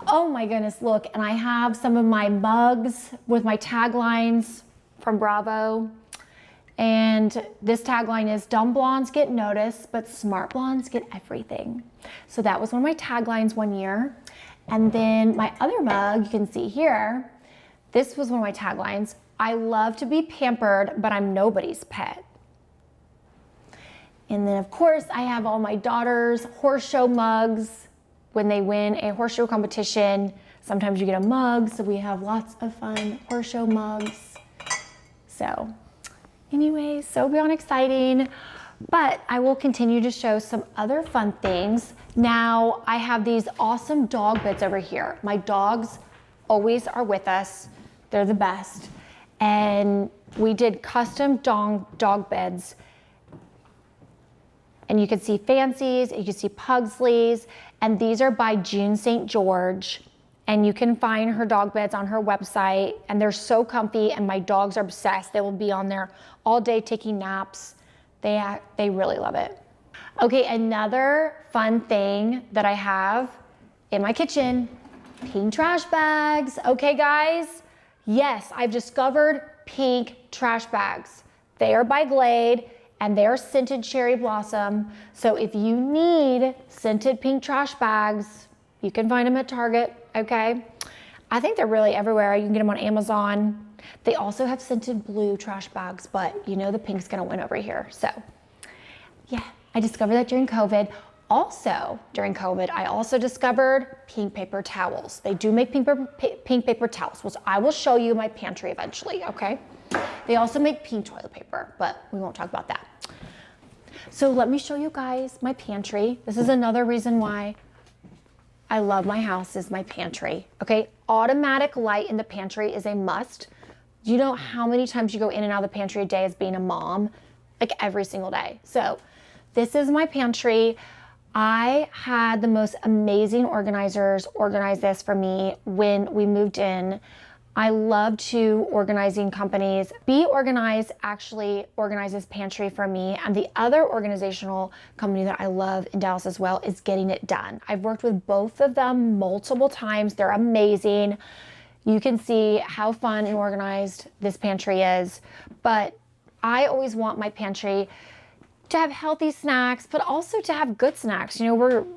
oh my goodness, look. And I have some of my mugs with my taglines from Bravo. And this tagline is, dumb blondes get noticed, but smart blondes get everything. So that was one of my taglines one year. And then my other mug, you can see here, this was one of my taglines. I love to be pampered, but I'm nobody's pet. And then of course I have all my daughters' horse show mugs. When they win a horse show competition, sometimes you get a mug, so we have lots of fun horse show mugs. So anyways, so beyond exciting, but I will continue to show some other fun things. Now I have these awesome dog beds over here. My dogs always are with us. They're the best. And we did custom dog beds. And you can see Fancies, you can see Pugsleys, and these are by June St. George. And you can find her dog beds on her website, and they're so comfy, and my dogs are obsessed. They will be on there all day taking naps. They really love it. Okay, another fun thing that I have in my kitchen, pink trash bags. Okay guys, yes, I've discovered pink trash bags. They are by Glade, and they're scented cherry blossom. So if you need scented pink trash bags, you can find them at Target, okay? I think they're really everywhere. You can get them on Amazon. They also have scented blue trash bags, but the pink's gonna win over here. So yeah, I discovered that during COVID. Also, during COVID, I also discovered pink paper towels. They do make pink paper towels, which I will show you in my pantry eventually, okay? They also make pink toilet paper, but we won't talk about that. So let me show you guys my pantry. This is another reason why I love my house, is my pantry. Okay, automatic light in the pantry is a must. Do you know how many times you go in and out of the pantry a day as being a mom? Like every single day. So this is my pantry. I had the most amazing organizers organize this for me when we moved in. I love to organizing companies. Be Organized actually organizes pantry for me, and the other organizational company that I love in Dallas as well is Getting It Done. I've worked with both of them multiple times. They're amazing. You can see how fun and organized this pantry is, but I always want my pantry to have healthy snacks, but also to have good snacks. You know,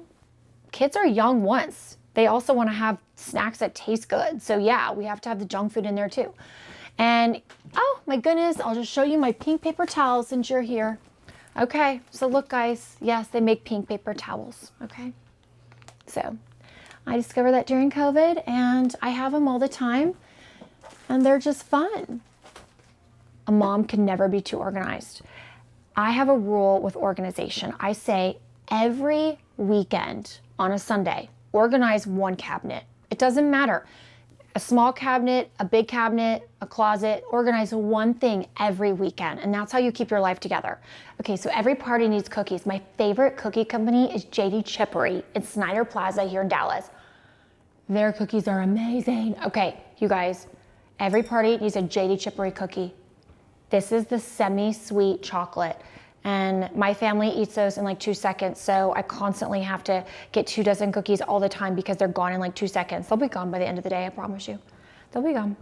kids are young once. They also want to have snacks that taste good. So yeah, we have to have the junk food in there too. And oh my goodness, I'll just show you my pink paper towels since you're here. Okay, so look guys, yes, they make pink paper towels, okay? So I discovered that during COVID and I have them all the time and they're just fun. A mom can never be too organized. I have a rule with organization. I say every weekend on a Sunday, organize one cabinet. It doesn't matter. A small cabinet, a big cabinet, a closet, organize one thing every weekend. And that's how you keep your life together. Okay, so every party needs cookies. My favorite cookie company is JD Chippery in Snyder Plaza here in Dallas. Their cookies are amazing. Okay, you guys, every party needs a JD Chippery cookie. This is the semi-sweet chocolate. And my family eats those in like 2 seconds. So I constantly have to get 2 dozen cookies all the time because they're gone in like 2 seconds. They'll be gone by the end of the day, I promise you. They'll be gone.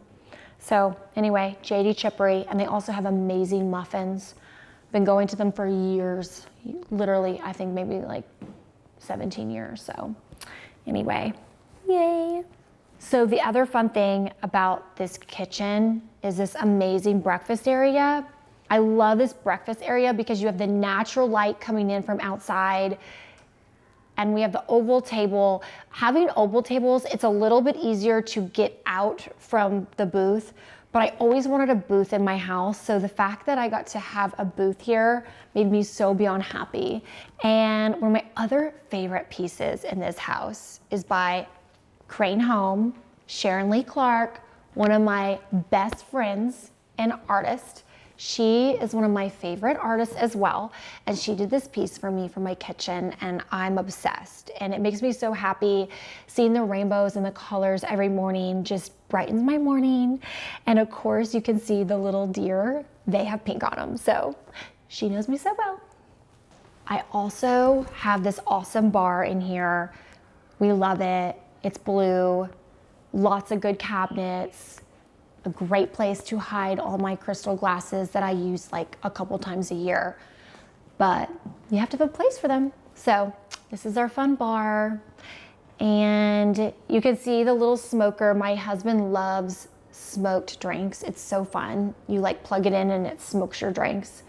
So anyway, JD Chippery, and they also have amazing muffins. Been going to them for years. Literally, I think maybe like 17 years. So anyway, yay. So the other fun thing about this kitchen is this amazing breakfast area. I love this breakfast area because you have the natural light coming in from outside and we have the oval table. Having oval tables, it's a little bit easier to get out from the booth, but I always wanted a booth in my house. So the fact that I got to have a booth here made me so beyond happy. And one of my other favorite pieces in this house is by Crane Home, Sharon Lee Clark, one of my best friends and artist. She is one of my favorite artists as well, and she did this piece for me for my kitchen, and I'm obsessed. And it makes me so happy seeing the rainbows and the colors every morning, just brightens my morning. And of course, you can see the little deer, they have pink on them, so she knows me so well. I also have this awesome bar in here. We love it. It's blue, lots of good cabinets, a great place to hide all my crystal glasses that I use like a couple times a year, but you have to have a place for them. So this is our fun bar, and you can see the little smoker. My husband loves smoked drinks. It's so fun. You like plug it in and it smokes your drinks.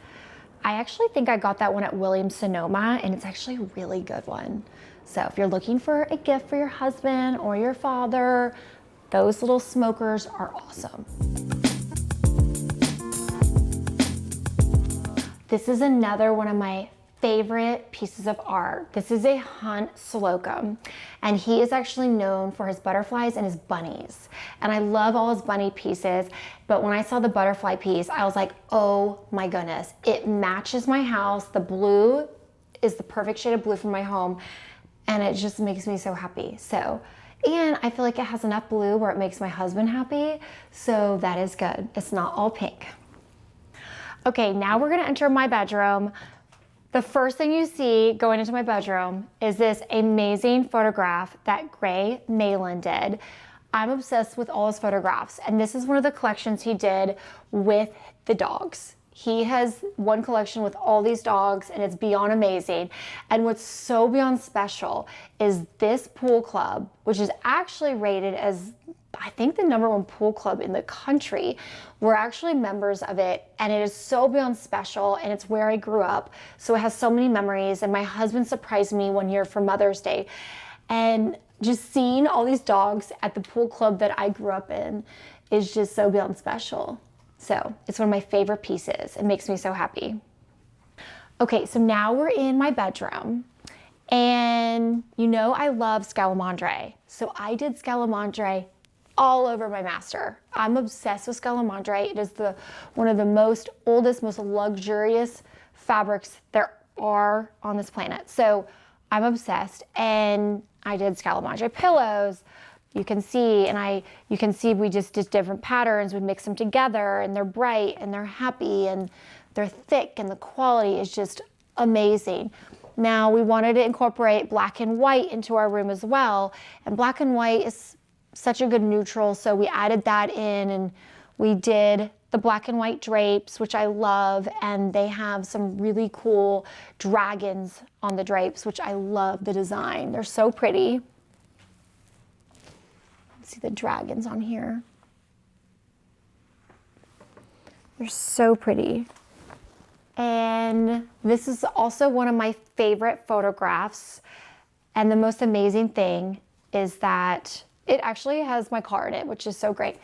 I actually think I got that one at Williams-Sonoma, and it's actually a really good one. So if you're looking for a gift for your husband or your father, those little smokers are awesome. This is another one of my favorite pieces of art. This is a Hunt Slocum, and he is actually known for his butterflies and his bunnies. And I love all his bunny pieces, but when I saw the butterfly piece, I was like, oh my goodness, it matches my house. The blue is the perfect shade of blue for my home, and it just makes me so happy. So, and I feel like it has enough blue where it makes my husband happy, so that is good. It's not all pink. Okay, now we're gonna enter my bedroom. The first thing you see going into my bedroom is this amazing photograph that Gray Malin did. I'm obsessed with all his photographs, and this is one of the collections he did with the dogs. He has one collection with all these dogs, and it's beyond amazing. And what's so beyond special is this pool club, which is actually rated as, I think, the #1 pool club in the country. We're actually members of it, and it is so beyond special, and it's where I grew up. So it has so many memories, and my husband surprised me one year for Mother's Day. And just seeing all these dogs at the pool club that I grew up in is just so beyond special. So it's one of my favorite pieces. It makes me so happy. Okay, so now we're in my bedroom, and you know I love scalamandre. So I did scalamandre all over my master. I'm obsessed with scalamandre. It is one of the oldest, most luxurious fabrics there are on this planet. So I'm obsessed, and I did scalamandre pillows. You can see we just did different patterns. We mix them together, and they're bright, and they're happy, and they're thick, and the quality is just amazing. Now we wanted to incorporate black and white into our room as well, and black and white is such a good neutral. So we added that in, and we did the black and white drapes, which I love. And they have some really cool dragons on the drapes, which I love the design. They're so pretty. See the dragons on here. They're so pretty. And this is also one of my favorite photographs. And the most amazing thing is that it actually has my car in it, which is so great.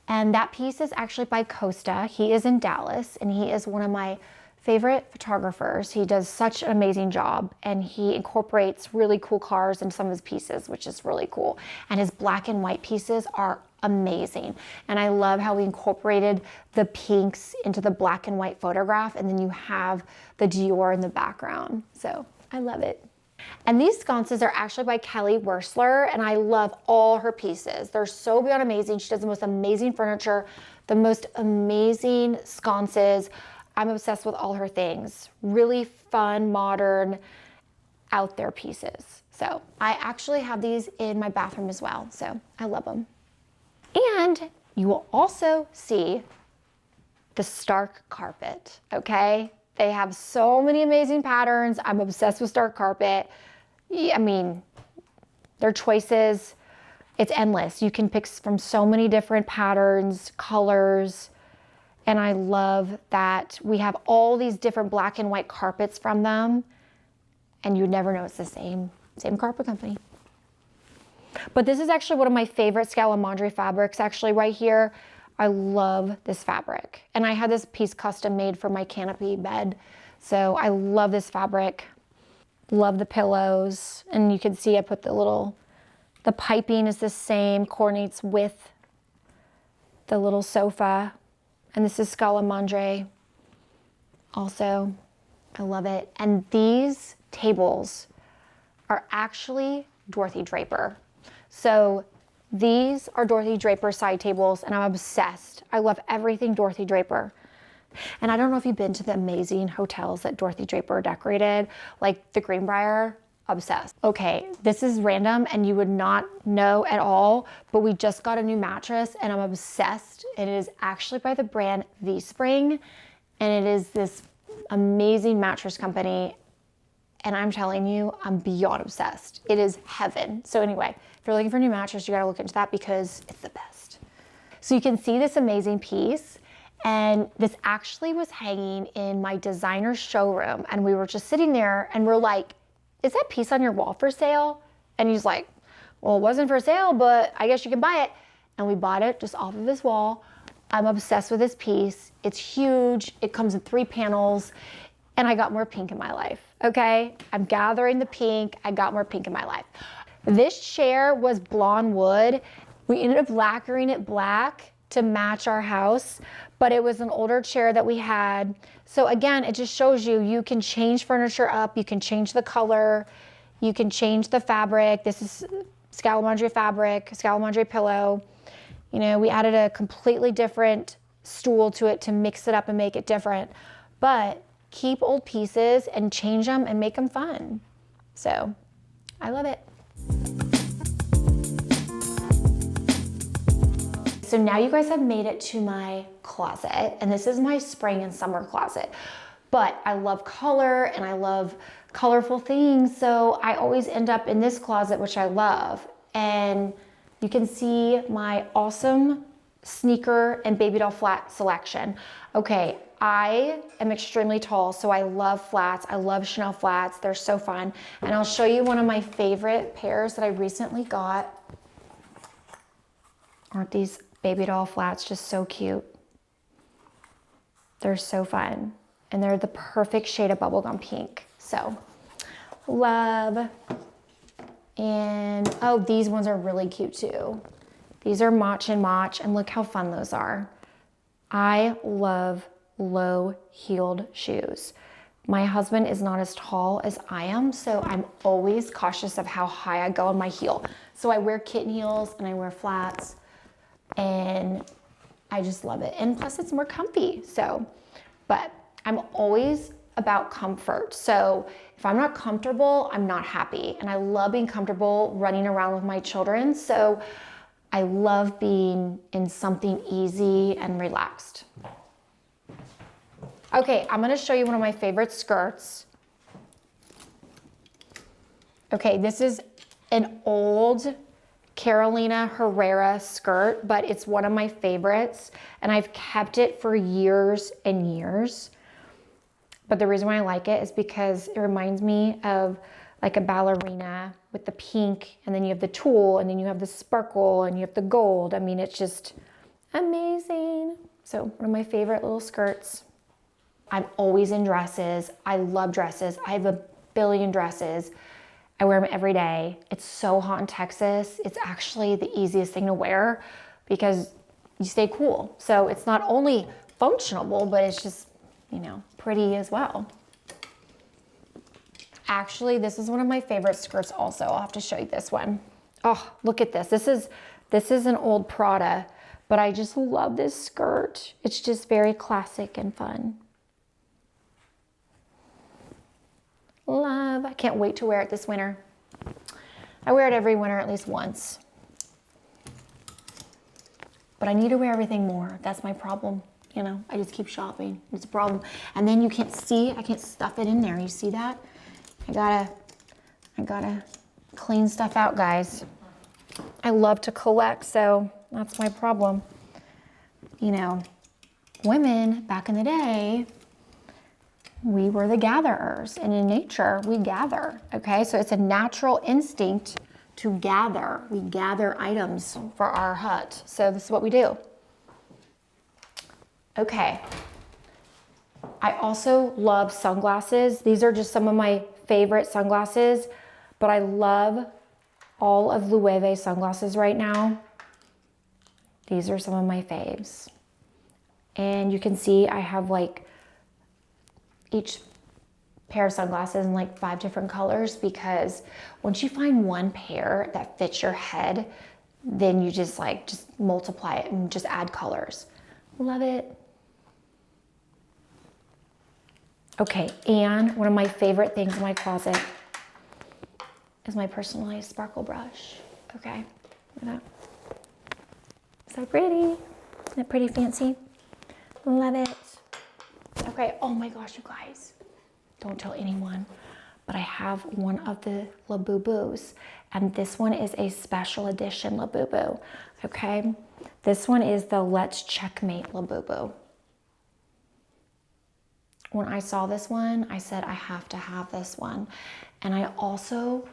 And that piece is actually by Costa. He is in Dallas, and he is one of my favorite photographers. He does such an amazing job, and he incorporates really cool cars into some of his pieces, which is really cool. And his black and white pieces are amazing. And I love how we incorporated the pinks into the black and white photograph, and then you have the Dior in the background. So I love it. And these sconces are actually by Kelly Wersler, and I love all her pieces. They're so beyond amazing. She does the most amazing furniture, the most amazing sconces. I'm obsessed with all her things. Really fun, modern, out there pieces. So I actually have these in my bathroom as well. So I love them. And you will also see the Stark carpet, okay? They have so many amazing patterns. I'm obsessed with Stark carpet. I mean, their choices, it's endless. You can pick from so many different patterns, colors, and I love that we have all these different black and white carpets from them, and you never know it's the same carpet company. But this is actually one of my favorite Scalamandre fabrics actually right here. I love this fabric. And I had this piece custom made for my canopy bed. So I love this fabric. Love the pillows. And you can see I put the piping is the same, coordinates with the little sofa. And this is Scalamandre also. I love it. And these tables are actually Dorothy Draper. So these are Dorothy Draper side tables, and I'm obsessed. I love everything Dorothy Draper. And I don't know if you've been to the amazing hotels that Dorothy Draper decorated, like the Greenbrier. Obsessed. Okay, this is random and you would not know at all, but we just got a new mattress and I'm obsessed. It is actually by the brand V-Spring, and it is this amazing mattress company. And I'm telling you, I'm beyond obsessed. It is heaven. So anyway, if you're looking for a new mattress, you gotta look into that because it's the best. So you can see this amazing piece, and this actually was hanging in my designer showroom, and we were just sitting there and we're like, is that piece on your wall for sale? And he's like, well, it wasn't for sale, but I guess you can buy it. And we bought it just off of his wall. I'm obsessed with this piece. It's huge. It comes in 3 panels. And I got more pink in my life, okay? I'm gathering the pink. I got more pink in my life. This chair was blonde wood. We ended up lacquering it black to match our house, but it was an older chair that we had. So again, it just shows you can change furniture up, you can change the color, you can change the fabric. This is Scalamandre fabric, Scalamandre pillow. You know, we added a completely different stool to it to mix it up and make it different, but keep old pieces and change them and make them fun. So I love it. So now you guys have made it to my closet, and this is my spring and summer closet. But I love color and I love colorful things, so I always end up in this closet, which I love. And you can see my awesome sneaker and baby doll flat selection. Okay, I am extremely tall, so I love flats. I love Chanel flats. They're so fun. And I'll show you one of my favorite pairs that I recently got. Aren't these baby doll flats just so cute? They're so fun. And they're the perfect shade of bubblegum pink. So, love. And, oh, these ones are really cute too. These are Mach and Mach, and look how fun those are. I love low-heeled shoes. My husband is not as tall as I am, so I'm always cautious of how high I go on my heel. So I wear kitten heels and I wear flats, and I just love it. And plus it's more comfy, so, but I'm always about comfort. So if I'm not comfortable, I'm not happy. And I love being comfortable running around with my children. So I love being in something easy and relaxed. Okay, I'm gonna show you one of my favorite skirts. Okay, this is an old Carolina Herrera skirt, but it's one of my favorites, and I've kept it for years and years. But the reason why I like it is because it reminds me of like a ballerina with the pink, and then you have the tulle, and then you have the sparkle, and you have the gold. I mean, it's just amazing. So one of my favorite little skirts. I'm always in dresses. I love dresses. I have a billion dresses. I wear them every day. It's so hot in Texas. It's actually the easiest thing to wear because you stay cool. So it's not only functional, but it's just, you know, pretty as well. Actually, this is one of my favorite skirts also. I'll have to show you this one. Oh, look at this. This is an old Prada, but I just love this skirt. It's just very classic and fun. Love. I can't wait to wear it this winter. I wear it every winter at least once. But I need to wear everything more. That's my problem. You know, I just keep shopping. It's a problem. And then you can't see, I can't stuff it in there. You see that? I gotta clean stuff out, guys. I love to collect, so that's my problem. You know, women back in the day, we were the gatherers, and in nature, we gather, okay? So it's a natural instinct to gather. We gather items for our hut. So this is what we do. Okay. I also love sunglasses. These are just some of my favorite sunglasses, but I love all of Loewe sunglasses right now. These are some of my faves. And you can see I have like each pair of sunglasses in like 5 different colors, because once you find one pair that fits your head, then you just multiply it and just add colors. Love it. Okay, and one of my favorite things in my closet is my personalized sparkle brush. Okay, look at that. So pretty. Isn't it pretty fancy? Love it. Okay, oh my gosh, you guys. Don't tell anyone, but I have one of the Labubus, and this one is a special edition Labubu, okay? This one is the Let's Checkmate Labubu. When I saw this one, I said, I have to have this one. And I also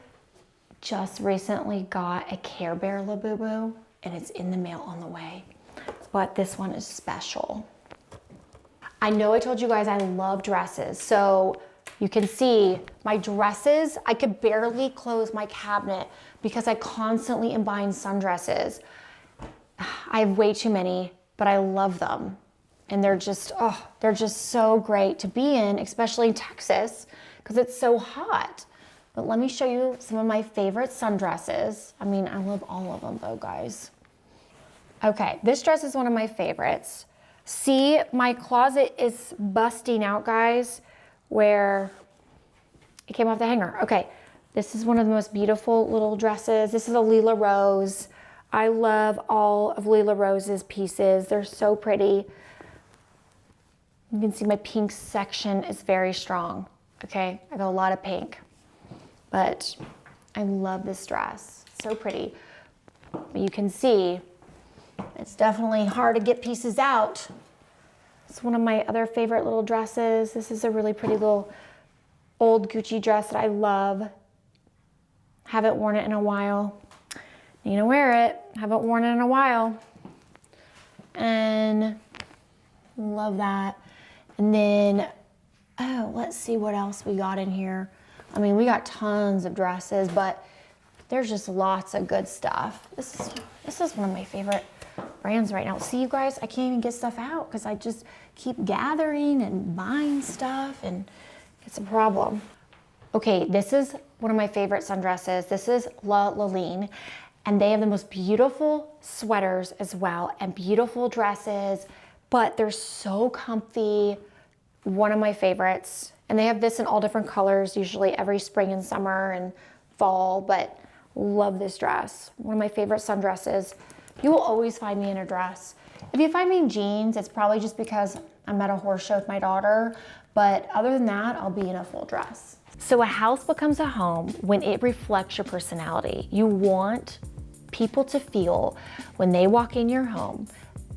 just recently got a Care Bear Labubu, and it's in the mail on the way. But this one is special. I know I told you guys I love dresses, so you can see my dresses, I could barely close my cabinet because I constantly am buying sundresses. I have way too many, but I love them. And they're just so great to be in, especially in Texas, because it's so hot. But let me show you some of my favorite sundresses. I mean, I love all of them though, guys. Okay, this dress is one of my favorites. See, my closet is busting out, guys, where it came off the hanger. Okay, this is one of the most beautiful little dresses. This is a Lila Rose. I love all of Lila Rose's pieces. They're so pretty. You can see my pink section is very strong. Okay, I got a lot of pink, but I love this dress. So pretty. But you can see it's definitely hard to get pieces out. It's one of my other favorite little dresses. This is a really pretty little old Gucci dress that I love. Haven't worn it in a while. Need to wear it. Haven't worn it in a while. And love that. And then, oh, let's see what else we got in here. I mean, we got tons of dresses, but there's just lots of good stuff. This is one of my favorite brands right now. See, you guys, I can't even get stuff out because I just keep gathering and buying stuff, and it's a problem. Okay, this is one of my favorite sundresses. This is La Laline, and they have the most beautiful sweaters as well, and beautiful dresses, but they're so comfy. One of my favorites. And they have this in all different colors, usually every spring and summer and fall, but love this dress. One of my favorite sundresses. You will always find me in a dress. If you find me in jeans, it's probably just because I'm at a horse show with my daughter, but other than that, I'll be in a full dress. So a house becomes a home when it reflects your personality. You want people to feel when they walk in your home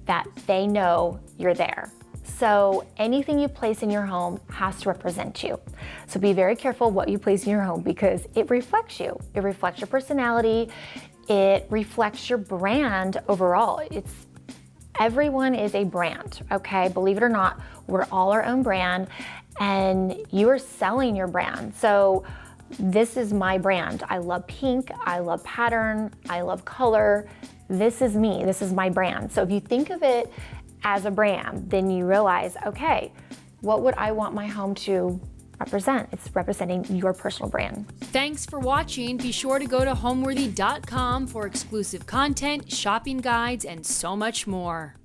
that they know you're there. So anything you place in your home has to represent you. So be very careful what you place in your home because it reflects you. It reflects your personality. It reflects your brand overall. Everyone is a brand, okay? Believe it or not, we're all our own brand and you are selling your brand. So this is my brand. I love pink, I love pattern, I love color. This is me, this is my brand. So if you think of it as a brand, then you realize, okay, what would I want my home to represent? It's representing your personal brand. Thanks for watching. Be sure to go to homeworthy.com for exclusive content, shopping guides, and so much more.